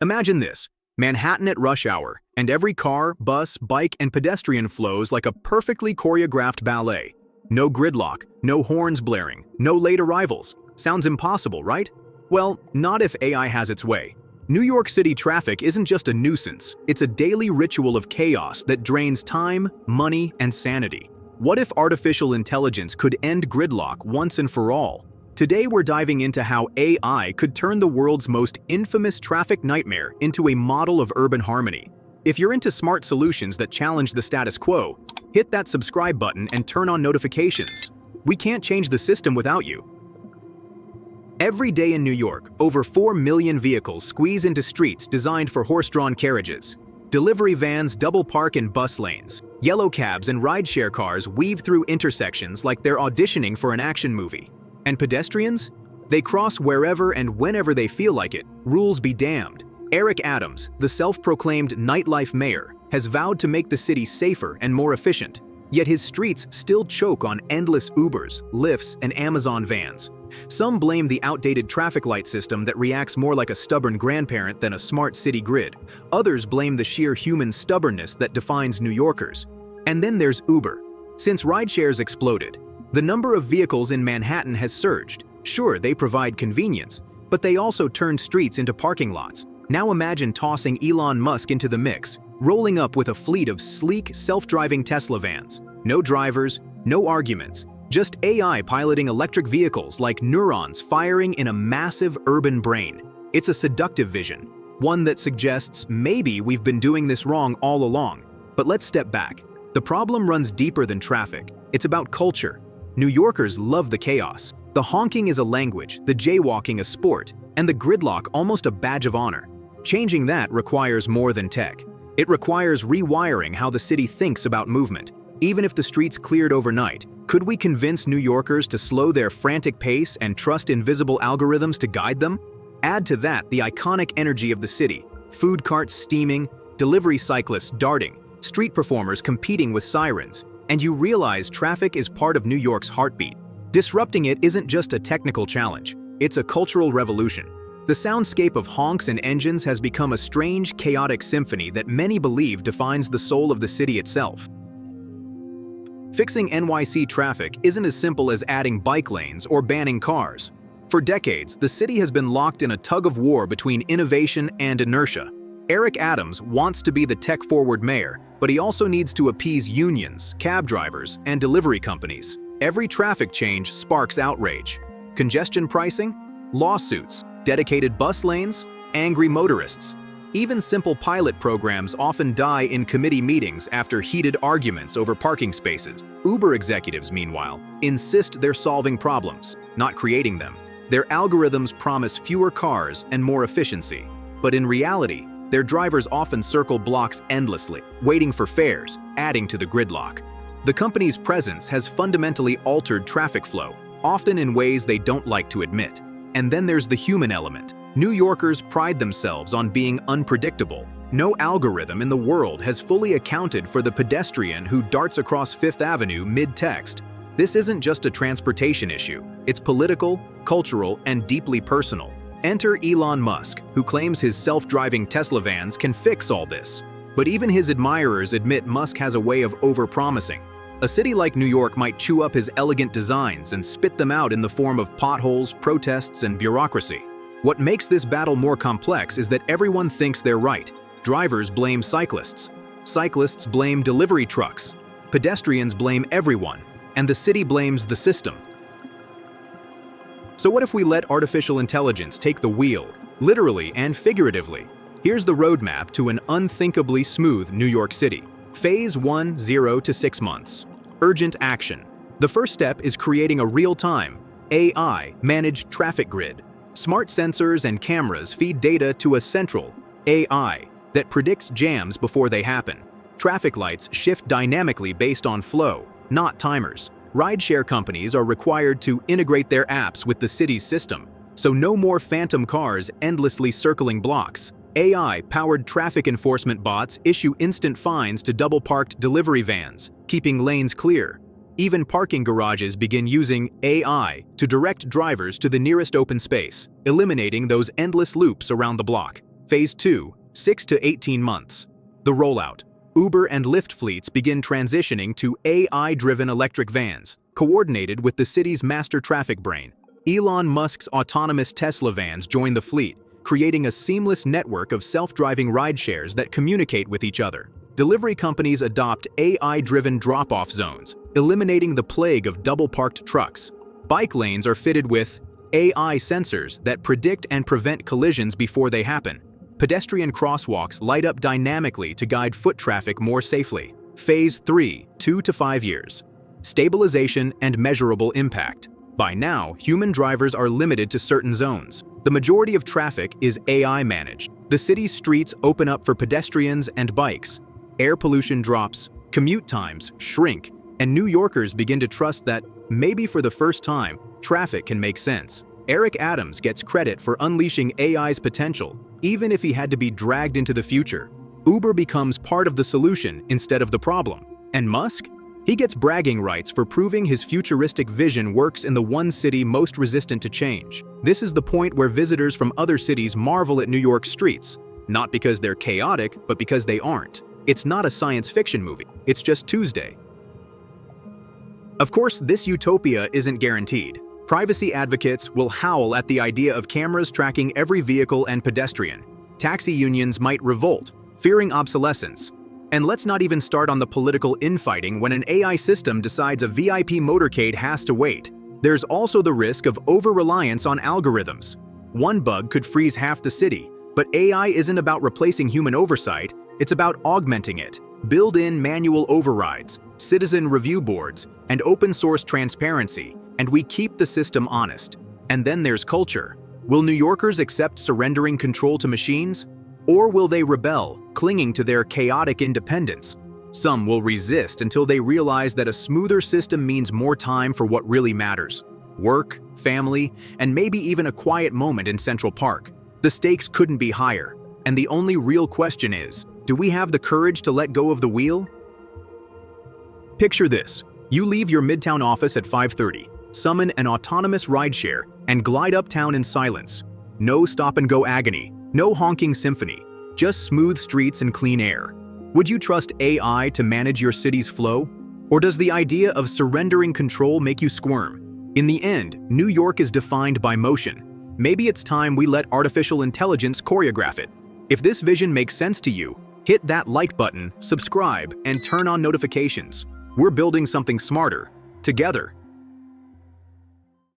Imagine this: Manhattan at rush hour, and every car, bus, bike, and pedestrian flows like a perfectly choreographed ballet. No gridlock, no horns blaring, no late arrivals. Sounds impossible, right? Well, not if AI has its way. New York City traffic isn't just a nuisance, it's a daily ritual of chaos that drains time, money, and sanity. What if artificial intelligence could end gridlock once and for all? Today we're diving into how AI could turn the world's most infamous traffic nightmare into a model of urban harmony. If you're into smart solutions that challenge the status quo, hit that subscribe button and turn on notifications. We can't change the system without you. Every day in New York, over 4 million vehicles squeeze into streets designed for horse-drawn carriages. Delivery vans double park in bus lanes. Yellow cabs and rideshare cars weave through intersections like they're auditioning for an action movie. And pedestrians? They cross wherever and whenever they feel like it. Rules be damned. Eric Adams, the self-proclaimed nightlife mayor, has vowed to make the city safer and more efficient. Yet his streets still choke on endless Ubers, Lyfts, and Amazon vans. Some blame the outdated traffic light system that reacts more like a stubborn grandparent than a smart city grid. Others blame the sheer human stubbornness that defines New Yorkers. And then there's Uber. Since rideshares exploded, the number of vehicles in Manhattan has surged. Sure, they provide convenience, but they also turned streets into parking lots. Now imagine tossing Elon Musk into the mix, rolling up with a fleet of sleek, self-driving Tesla vans. No drivers, no arguments. Just AI piloting electric vehicles like neurons firing in a massive urban brain. It's a seductive vision, one that suggests maybe we've been doing this wrong all along. But let's step back. The problem runs deeper than traffic. It's about culture. New Yorkers love the chaos. The honking is a language, the jaywalking a sport, and the gridlock almost a badge of honor. Changing that requires more than tech. It requires rewiring how the city thinks about movement. Even if the streets cleared overnight, could we convince New Yorkers to slow their frantic pace and trust invisible algorithms to guide them? Add to that the iconic energy of the city: food carts steaming, delivery cyclists darting, street performers competing with sirens, and you realize traffic is part of New York's heartbeat. Disrupting it isn't just a technical challenge, it's a cultural revolution. The soundscape of honks and engines has become a strange, chaotic symphony that many believe defines the soul of the city itself. Fixing NYC traffic isn't as simple as adding bike lanes or banning cars. For decades, the city has been locked in a tug-of-war between innovation and inertia. Eric Adams wants to be the tech-forward mayor, but he also needs to appease unions, cab drivers, and delivery companies. Every traffic change sparks outrage. Congestion pricing? Lawsuits. Dedicated bus lanes? Angry motorists. Even simple pilot programs often die in committee meetings after heated arguments over parking spaces. Uber executives, meanwhile, insist they're solving problems, not creating them. Their algorithms promise fewer cars and more efficiency. But in reality, their drivers often circle blocks endlessly, waiting for fares, adding to the gridlock. The company's presence has fundamentally altered traffic flow, often in ways they don't like to admit. And then there's the human element. New Yorkers pride themselves on being unpredictable. No algorithm in the world has fully accounted for the pedestrian who darts across Fifth Avenue mid-text. This isn't just a transportation issue. It's political, cultural, and deeply personal. Enter Elon Musk, who claims his self-driving Tesla vans can fix all this. But even his admirers admit Musk has a way of over-promising. A city like New York might chew up his elegant designs and spit them out in the form of potholes, protests, and bureaucracy. What makes this battle more complex is that everyone thinks they're right. Drivers blame cyclists. Cyclists blame delivery trucks. Pedestrians blame everyone. And the city blames the system. So what if we let artificial intelligence take the wheel, literally and figuratively? Here's the roadmap to an unthinkably smooth New York City. Phase 1, 0 to 6 months. Urgent action. The first step is creating a real-time, AI-managed traffic grid. Smart sensors and cameras feed data to a central, AI, that predicts jams before they happen. Traffic lights shift dynamically based on flow, not timers. Rideshare companies are required to integrate their apps with the city's system, so no more phantom cars endlessly circling blocks. AI-powered traffic enforcement bots issue instant fines to double-parked delivery vans, keeping lanes clear. Even parking garages begin using AI to direct drivers to the nearest open space, eliminating those endless loops around the block. Phase 2, 6 to 18 months. The rollout. Uber and Lyft fleets begin transitioning to AI-driven electric vans, coordinated with the city's master traffic brain. Elon Musk's autonomous Tesla vans join the fleet, creating a seamless network of self-driving rideshares that communicate with each other. Delivery companies adopt AI-driven drop-off zones, eliminating the plague of double-parked trucks. Bike lanes are fitted with AI sensors that predict and prevent collisions before they happen. Pedestrian crosswalks light up dynamically to guide foot traffic more safely. Phase 3, 2 to 5 years. Stabilization and measurable impact. By now, human drivers are limited to certain zones. The majority of traffic is AI managed. The city's streets open up for pedestrians and bikes. Air pollution drops, commute times shrink, and New Yorkers begin to trust that, maybe for the first time, traffic can make sense. Eric Adams gets credit for unleashing AI's potential, even if he had to be dragged into the future. Uber becomes part of the solution instead of the problem. And Musk? He gets bragging rights for proving his futuristic vision works in the one city most resistant to change. This is the point where visitors from other cities marvel at New York's streets, not because they're chaotic, but because they aren't. It's not a science fiction movie, it's just Tuesday. Of course, this utopia isn't guaranteed. Privacy advocates will howl at the idea of cameras tracking every vehicle and pedestrian. Taxi unions might revolt, fearing obsolescence. And let's not even start on the political infighting when an AI system decides a VIP motorcade has to wait. There's also the risk of over-reliance on algorithms. One bug could freeze half the city, but AI isn't about replacing human oversight, it's about augmenting it. Build in manual overrides, citizen review boards, and open-source transparency, and we keep the system honest. And then there's culture. Will New Yorkers accept surrendering control to machines? Or will they rebel, clinging to their chaotic independence? Some will resist until they realize that a smoother system means more time for what really matters: work, family, and maybe even a quiet moment in Central Park. The stakes couldn't be higher, and the only real question is, do we have the courage to let go of the wheel? Picture this. You leave your Midtown office at 5:30, summon an autonomous rideshare, and glide uptown in silence. No stop-and-go agony, no honking symphony, just smooth streets and clean air. Would you trust AI to manage your city's flow? Or does the idea of surrendering control make you squirm? In the end, New York is defined by motion. Maybe it's time we let artificial intelligence choreograph it. If this vision makes sense to you, hit that like button, subscribe, and turn on notifications. We're building something smarter, together.